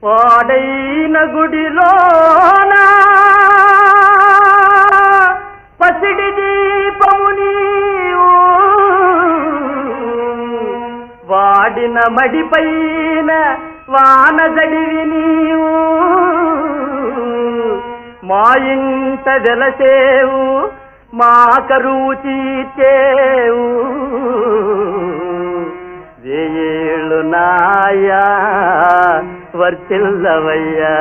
పాడైన గుడిలోన పసిడి దీపము నీవు, వాడిన మడిపైన వాన జడివి నీవు, మా ఇంట వెలసేవు మా కరువు తీర్చేవు, వేయేళ్ళు నాయా వర్తిల్లవయ్యా.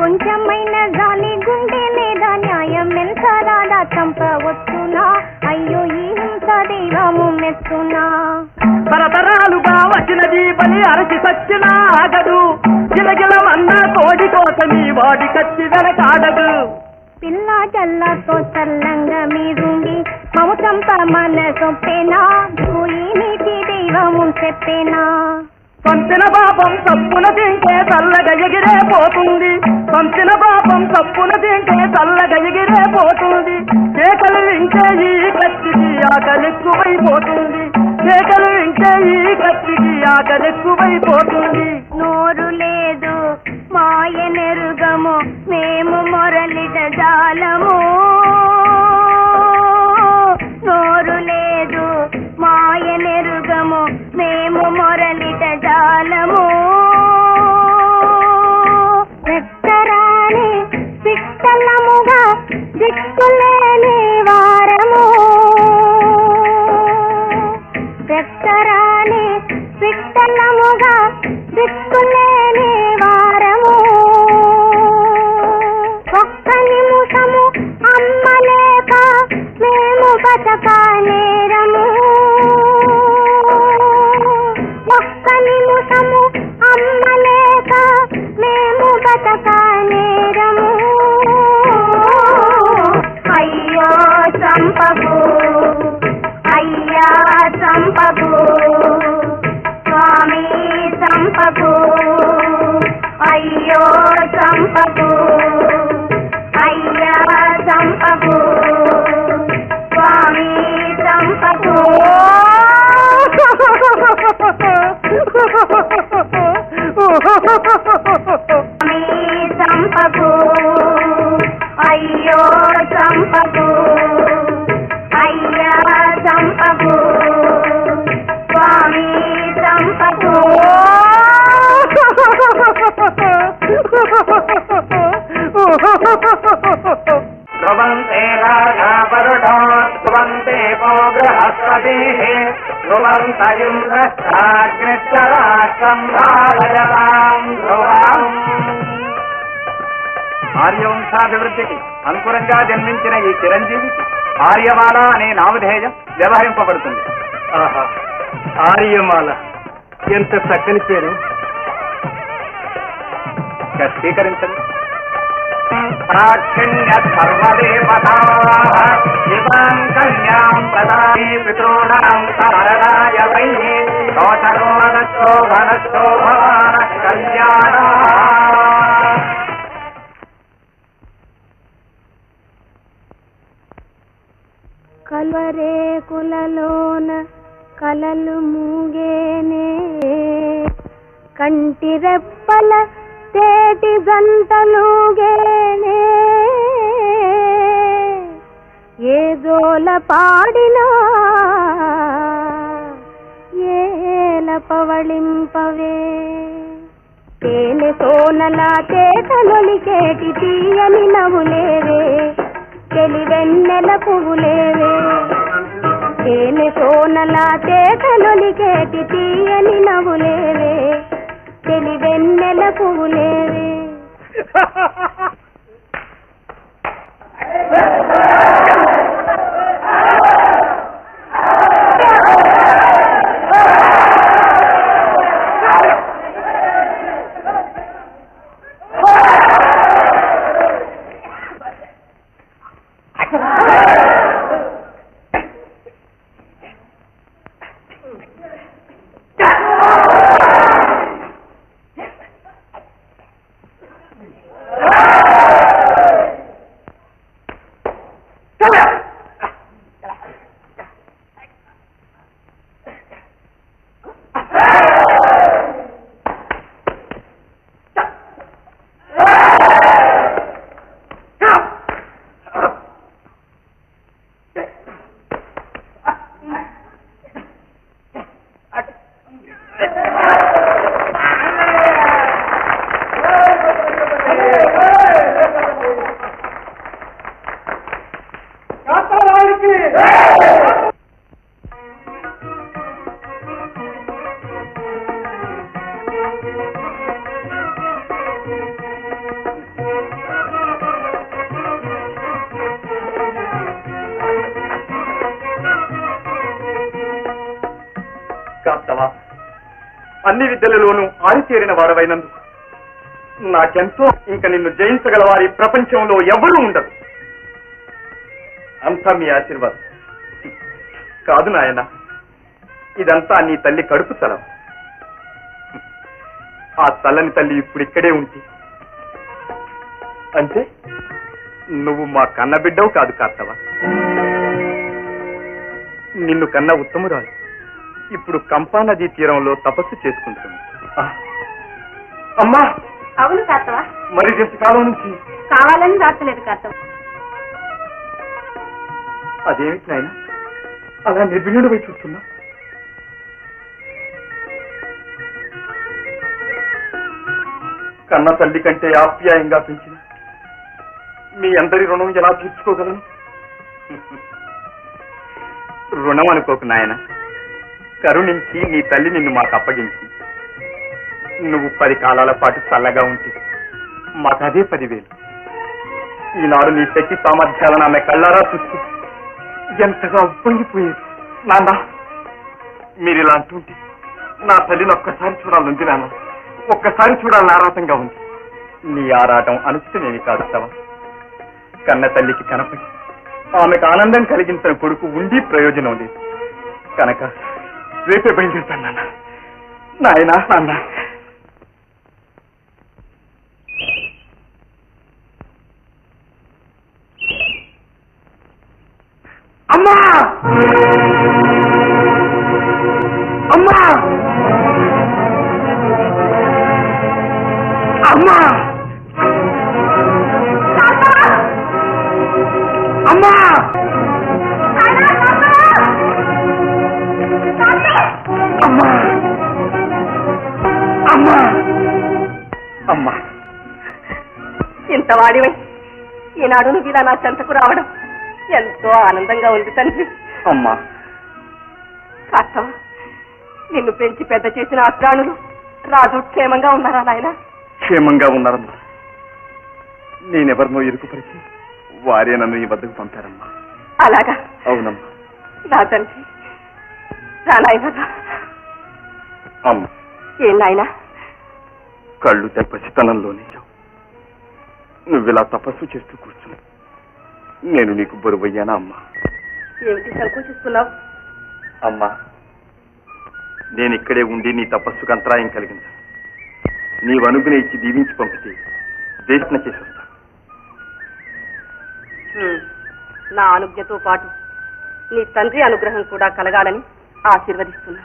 కొంచెమైన జాలి గుండె లేదా న్యాయం ఎంత రాదా చంపవచ్చునా, అయ్యో ఈ హింస దైవము మెచ్చునా. తరతరాలుగా వచ్చినది బలి అరచి సచ్చిన ఆగదు, గిలగిలమన్న కోడి కోసమి వాడి కచ్చి వెనకాడదు. పిల్ల జల్లతో చల్లంగా మీరుండి మము చంపమన సొప్పేనా, ఈ నీతి దైవము చెప్పేనా. పంపిన పాపం తప్పున తింటే చల్లగా ఎగిరే పోతుంది, పంపిన పాపం తప్పున తింటే చల్లగా ఎగిరే పోతుంది. కేకలు వింటే ఈ కత్తికి ఆకలెక్కువైపోతుంది, కేకలు వింటే ఈ కత్తికి ఆకలెక్కువైపోతుంది. నోరు లేదు మాయనెరుగము మేము మొరలిట జాలము, నోరు లేదు మాయనెరుగము మేము మొరలిట జాలము. రెక్కరాని పిట్టలముగా దిక్కులేని వారము, రెక్కరాని పిట్టలముగా దిక్కులేని వారము. ఒక్క నిమిషము అమ్మలేక మేము బతకనేరము, ఒక్క నిమిషము అమ్మలేక మేము బతకనేరము. అయ్యో చంపకు అయ్యా చంపకు స్వామి చంపకు, అయ్యో చంపకు అయ్యా చంపకు స్వామి చంపకు. స్వామి చంపకు అయ్యో చంపకు అయ్యా చంపకు స్వామి చంపకు. ధ్రువంతే రాజా వరుణో ధ్రువంతే పో బృహస్పతిః ధ్రువంత ఇంద్రశ్చాగ్నిశ్చరాష్ట్రం ధారయతాం ధ్రువం. ఆర్యవంశాభివృద్ధికి అంకురంగా జన్మించిన ఈ చిరంజీవికి ఆర్యమాల అనే నామధేయం వ్యవహరింపబడుతుంది. ఆహా, ఆర్యమాల ఎంత చక్కని పేరు. స్వీకరించండి. సాక్షిణ్య సర్వదేవతాః శివాం కన్యాం ప్రదాని పితॄణాం సరళాయ వై శోభనశోభన కళ్యాణ. కల్వరేకులలోన కలలు మూగేనే, కంటి రెప్పల తేటి గంటలుగేనే, ఏ జోల పాడినా ఏల పవళింపవే. తేనె సోనలా చేతలొలికేటి తీయని నవ్వులేవే, తెలివెన్నెల పువ్వులేవే తేనె సోనల తేటలొలికేటి తీయని నవ్వులేవే తెలివెన్నెల పువ్వులేవే అన్ని విద్యలలోనూ ఆరితేరిన వారవైనందుకు నాకెంతో ఇంక నిన్ను జయించగల వారి ప్రపంచంలో ఎవరూ ఉండరు. అంతా మీ ఆశీర్వాదం. కాదు నాయన, ఇదంతా నీ తల్లి కడుపు చలవ. ఆ చల్లని తల్లి ఇప్పుడు ఇక్కడే ఉంటే అంటే నువ్వు మా కన్న బిడ్డవు కాదు కార్తవ. నిన్ను కన్న ఉత్తమురాలు ఇప్పుడు కంపా నదీ తీరంలో తపస్సు చేసుకుంటుంది. అమ్మా! అవును కార్తవ. మరి ఇంతకాలం నుంచి కావాలని రాస్తలేదు కార్తవ. అదేమిటి నాయన అలా నిర్విణ్యుడు పోయి చూస్తున్నా? కన్న తల్లి కంటే ఆప్యాయంగా పెంచిన మీ అందరి రుణం ఎలా తీర్చుకోగలను? రుణం అనుకోకు నాయన, కరుణించి నీ తల్లి నిన్ను మాకు అప్పగించి నువ్వు 10 కాలాల పాటు చల్లగా ఉంటే మాకు అదే 10,000. ఈనాడు నీ శక్తి సామర్థ్యాలను ఆమె కళ్ళారా చూసి ఎంతగా ఉప్పొంగిపోయేది. నాన్న, మీరు ఇలా అంటుంటే నా తల్లిని ఒక్కసారి చూడాలంది. నాన్న, ఒక్కసారి చూడాలని ఆరాటంగా ఉంది. నీ ఆరాటం అనుచితమేమి కాదు. కన్న తల్లికి కనపడి ఆమెకు ఆనందం కలిగించిన కొడుకు ఉండి ప్రయోజనం లేదు కనుక రేపే బయలుదేరుతాను నాన్న. నాయనా, నాన్న. అమ్మా! అమ్మా! అమ్మా! అమ్మా! అమ్మా! అమ్మా! అమ్మా! ఇంత వాడివై ఈనాడు నువ్వు ఇలా నా చెంతకు రావడం ఎంతో ఆనందంగా ఉంది తండ్రి. అమ్మా! కాస్తవ, నిన్ను పెంచి పెద్ద చేసిన అగ్రాణులు రాజు క్షేమంగా ఉన్నారా నాయన? క్షేమంగా ఉన్నారమ్మా. నేనెవరినో ఇరుకుపరిచి వారే నన్ను ఈ వద్దకు పంపారమ్మా. అలాగా? అవునమ్మా. నా తండ్రి రా నాయన. అమ్మ, ఏం నాయన? కళ్ళు పసితనంలోనే నువ్విలా తపస్సు చేస్తూ కూర్చుని నేను నీకు బరువయ్యానా అమ్మా? ఏమిటి సంకోచిస్తున్నావు? అమ్మా, నేను ఇక్కడే ఉండి నీ తపస్సుకు అంతరాయం కలిగించాను. నీవు అనుగుణ ఇచ్చి దీవించి పంపితే దేశన చేసి వస్తా. నా అనుజ్ఞతో పాటు నీ తండ్రి అనుగ్రహం కూడా కలగాలని ఆశీర్వదిస్తున్నా.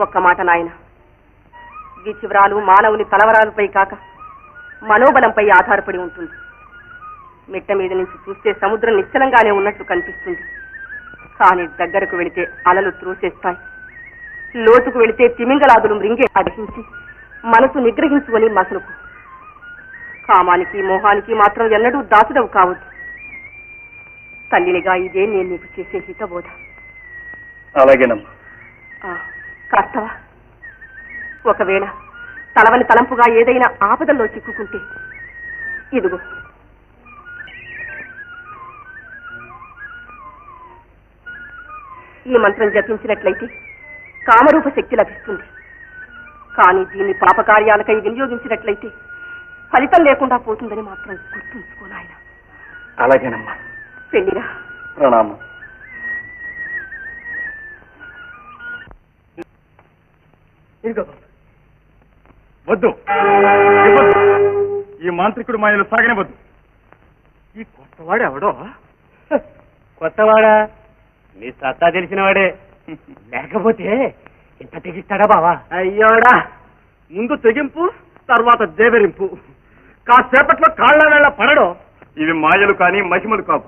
ఒక్క మాట నాయన, విచివరాలు మానవుని తలవరాలపై కాక మనోబలంపై ఆధారపడి ఉంటుంది. మిట్ట మీద నుంచి చూస్తే సముద్రం నిశ్చలంగానే ఉన్నట్లు కనిపిస్తుంది. కానీ దగ్గరకు వెళితే అలలు త్రోసేస్తాయి. లోతుకు వెళితే తిమింగలాదులు మృంగే అధించి మనసు నిగ్రహించుకొని మసలుకు. కామానికి మోహానికి మాత్రం ఎన్నడూ దాసుడవు కావద్దు. తల్లినిగా ఇదే నేను నీకు చేసే హితబోధ. అలాగేనమ్మా. కాస్తవా? ఒకవేళ తలవని తలంపుగా ఏదైనా ఆపదల్లో చిక్కుకుంటే ఇదిగో ఈ మంత్రం జపించినట్లయితే కామరూప శక్తి లభిస్తుంది. కానీ దీన్ని పాపకార్యాలకై వినియోగించినట్లయితే ఫలితం లేకుండా పోతుందని మాత్రం గుర్తుంచుకో నాయన. అలాగేనమ్మా. పెళ్లిరా. ప్రణామం. వద్దు, ఇవ్వద్దు. ఈ మాంత్రికుడు మాయలు సాగనివద్దు. ఈ కొత్తవాడు ఎవడో? కొత్తవాడా? నీ సత్తా తెలిసినవాడే. లేకపోతే ఇంత తెగిస్తాడా బావా? అయ్యోడా, ముందు తెగింపు, తర్వాత దేవరింపు. కాసేపట్లో కాళ్ళ వేళ పడడం. ఇవి మాయలు కానీ మహిమలు కావు.